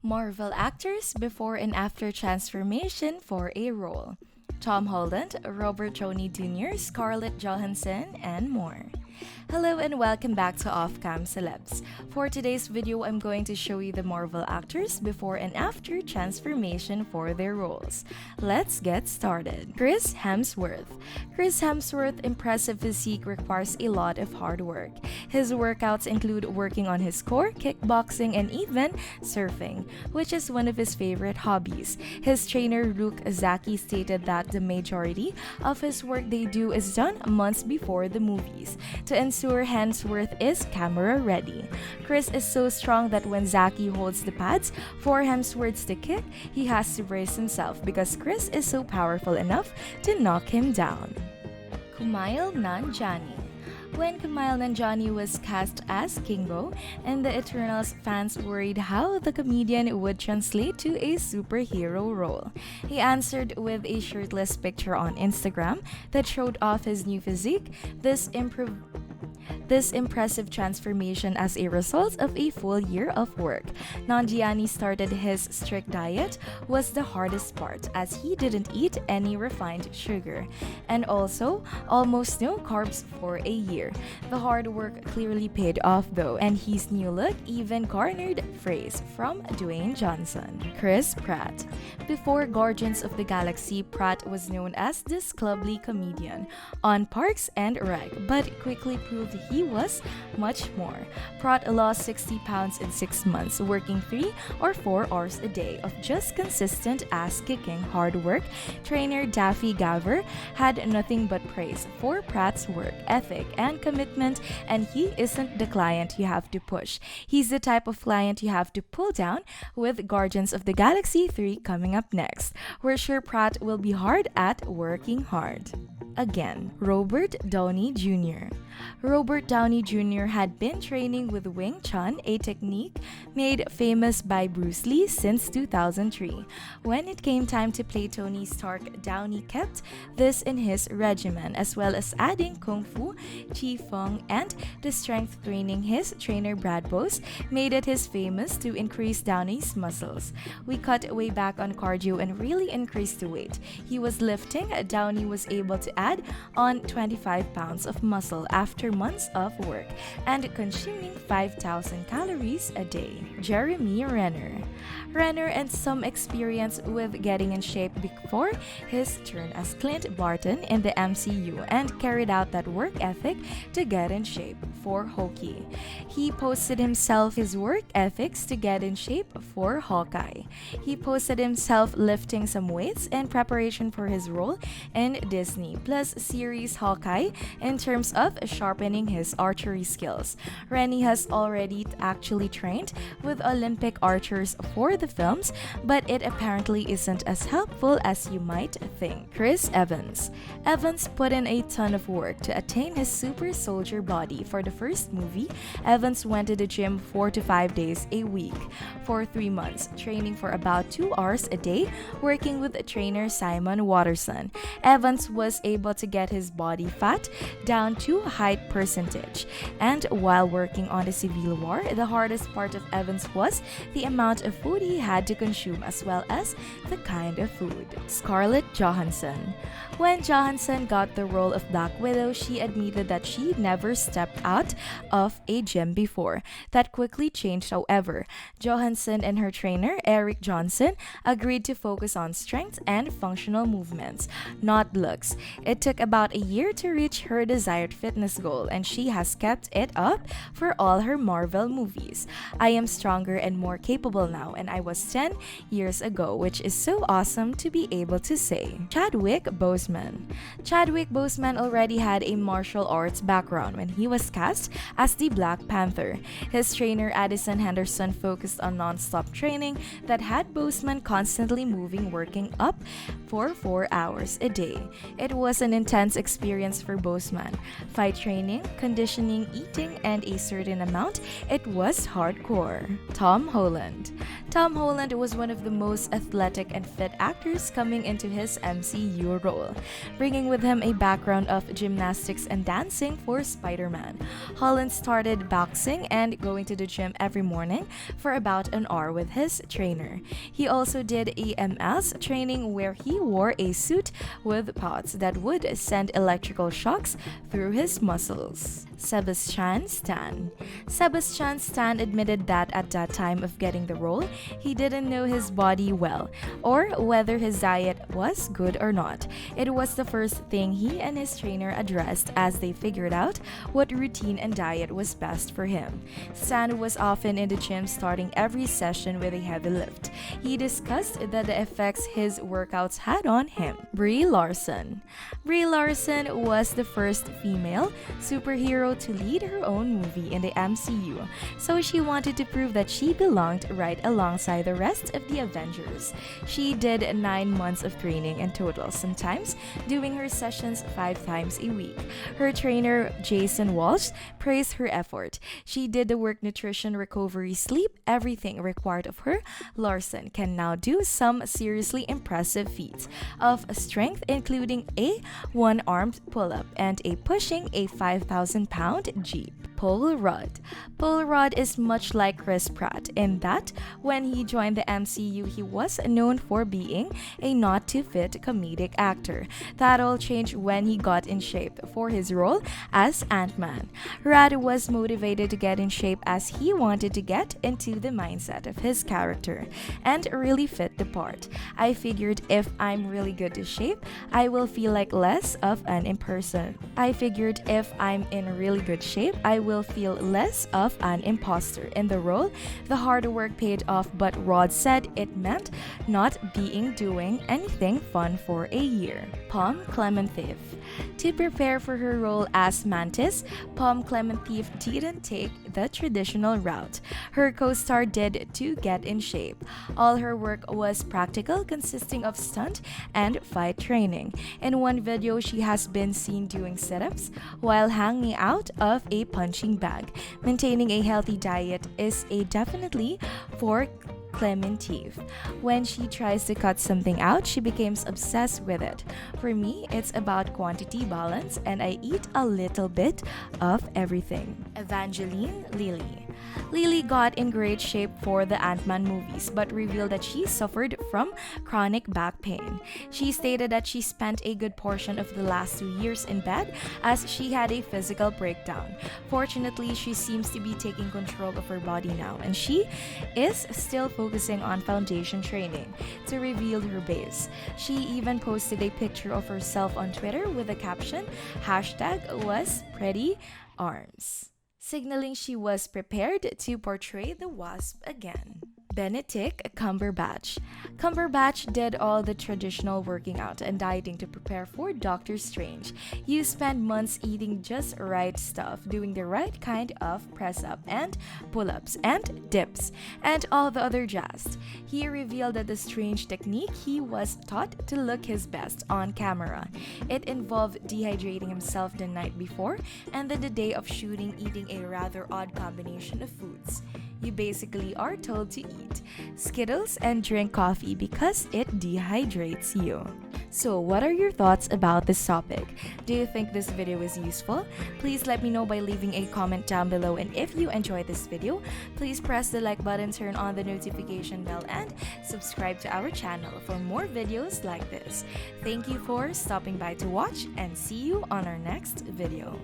Marvel actors before and after transformation for a role. Tom Holland, Robert Downey Jr., Scarlett Johansson, and more. Hello and welcome back to Off-Cam Celebs. For today's video, I'm going to show you the Marvel actors before and after transformation for their roles. Let's get started. Chris Hemsworth. Chris Hemsworth's impressive physique requires a lot of hard work. His workouts include working on his core, kickboxing, and even surfing, which is one of his favorite hobbies. His trainer Luke Zaki stated that the majority of his work they do is done months before the movies to ensure Hemsworth is camera ready. Chris is so strong that when Zaki holds the pads for Hemsworth to kick, he has to brace himself because Chris is so powerful enough to knock him down. Kumail Nanjani. When Kumail Nanjani was cast as Kingo in the Eternals, fans worried how the comedian would translate to a superhero role. He answered with a shirtless picture on Instagram that showed off his new physique. This impressive transformation as a result of a full year of work. Nanjiani started his strict diet was the hardest part as he didn't eat any refined sugar and also almost no carbs for a year. The hard work clearly paid off though, and his new look even garnered praise from Dwayne Johnson. Chris Pratt. Before Guardians of the Galaxy, Pratt was known as this clubby comedian on Parks and Rec, but quickly proved he was much more. Pratt lost 60 pounds in 6 months, working 3 or 4 hours a day of just consistent ass-kicking hard work. Trainer Daffy Gaver had nothing but praise for Pratt's work ethic and commitment, and he isn't the client you have to push. He's the type of client you have to pull down. With Guardians of the Galaxy 3 coming up next, we're sure Pratt will be hard at working hard. Again, Robert Downey Jr. Robert Downey Jr. had been training with Wing Chun, a technique made famous by Bruce Lee since 2003. When it came time to play Tony Stark, Downey kept this in his regimen, as well as adding Kung Fu, Chi Feng, and the strength training. His trainer Brad Bose made it his famous to increase Downey's muscles. We cut way back on cardio and really increased the weight he was lifting. Downey was able to add on 25 pounds of muscle after months of work and consuming 5,000 calories a day. Jeremy Renner. Renner and some experience with getting in shape before his turn as Clint Barton in the MCU and carried out that work ethic to get in shape for Hawkeye. He posted himself his work ethics to get in shape for Hawkeye. He posted himself lifting some weights in preparation for his role in Disney Plus series Hawkeye in terms of sharpening his archery skills. Rennie has already actually trained with Olympic archers for the films, but it apparently isn't as helpful as you might think. Chris Evans. Evans put in a ton of work to attain his super soldier body. For the first movie, Evans went to the gym 4 to 5 days a week for 3 months, training for about 2 hours a day, working with trainer Simon Watterson. Evans was able to get his body fat down to height percentage. And while working on the Civil War, the hardest part of Evans was the amount of food he had to consume as well as the kind of food. Scarlett Johansson. When Johansson got the role of Black Widow, she admitted that she never stepped out of a gym before. That quickly changed, however. Johansson and her trainer, Eric Johnson, agreed to focus on strength and functional movements, not looks. It took about a year to reach her desired fitness goal, and she has kept it up for all her Marvel movies. I am stronger and more capable now, and I was 10 years ago, which is so awesome to be able to say. Chadwick Boseman. Chadwick Boseman already had a martial arts background when he was cast as the Black Panther. His trainer Addison Henderson focused on non-stop training that had Boseman constantly moving, working up for 4 hours a day. It was an intense experience for Boseman. Fight training conditioning, eating, and a certain amount, it was hardcore. Tom Holland. Tom Holland was one of the most athletic and fit actors coming into his MCU role, bringing with him a background of gymnastics and dancing for Spider-Man. Holland started boxing and going to the gym every morning for about an hour with his trainer. He also did EMS training where he wore a suit with pods that would send electrical shocks through his muscles. Sebastian Stan. Sebastian Stan admitted that at that time of getting the role, he didn't know his body well, or whether his diet was good or not. It was the first thing he and his trainer addressed as they figured out what routine and diet was best for him. Stan was often in the gym starting every session with a heavy lift. He discussed the effects his workouts had on him. Brie Larson. Brie Larson was the first female superhero to lead her own movie in the MCU, so she wanted to prove that she belonged right alongside the rest of the Avengers. She did 9 months of training in total, sometimes doing her sessions 5 times a week. Her trainer, Jason Walsh, praised her effort. She did the work, nutrition, recovery, sleep, everything required of her. Larson can now do some seriously impressive feats of strength, including a one-armed pull-up and a pushing a 5,000-pound Jeep. Paul Rudd. Paul Rudd is much like Chris Pratt in that when he joined the MCU, he was known for being a not-too-fit comedic actor. That all changed when he got in shape for his role as Ant-Man. Rudd was motivated to get in shape as he wanted to get into the mindset of his character and really fit the part. I figured if I'm really good to shape, I will feel like less of an imperson. I figured if I'm in really good shape, I will feel less of an imposter in the role. The hard work paid off, but Rod said it meant not doing anything fun for a year. Pom Klementieff. To prepare for her role as Mantis, Pom Klementieff didn't take the traditional route. Her co-star did to get in shape. All her work was practical, consisting of stunt and fight training. In one video, she has been seen doing sit-ups while hanging out of a punching bag. Maintaining a healthy diet is a definitely for Klementieff. When she tries to cut something out, she becomes obsessed with it. For me, it's about quantity balance, and I eat a little bit of everything. Evangeline Lilly. Lily got in great shape for the Ant-Man movies, but revealed that she suffered from chronic back pain. She stated that she spent a good portion of the last 2 years in bed as she had a physical breakdown. Fortunately, she seems to be taking control of her body now, and she is still focusing on foundation training to reveal her base. She even posted a picture of herself on Twitter with the caption, #WasPrettyArms, signaling she was prepared to portray the Wasp again. Benedict Cumberbatch. Cumberbatch did all the traditional working out and dieting to prepare for Doctor Strange. You spend months eating just right stuff, doing the right kind of press-up and pull-ups and dips, and all the other jazz. He revealed that the Strange technique he was taught to look his best on camera. It involved dehydrating himself the night before, and then the day of shooting eating a rather odd combination of foods. You basically are told to eat Skittles and drink coffee because it dehydrates you. So what are your thoughts about this topic? Do you think this video is useful? Please let me know by leaving a comment down below, and if you enjoyed this video, please press the like button, turn on the notification bell, and subscribe to our channel for more videos like this. Thank you for stopping by to watch, and see you on our next video.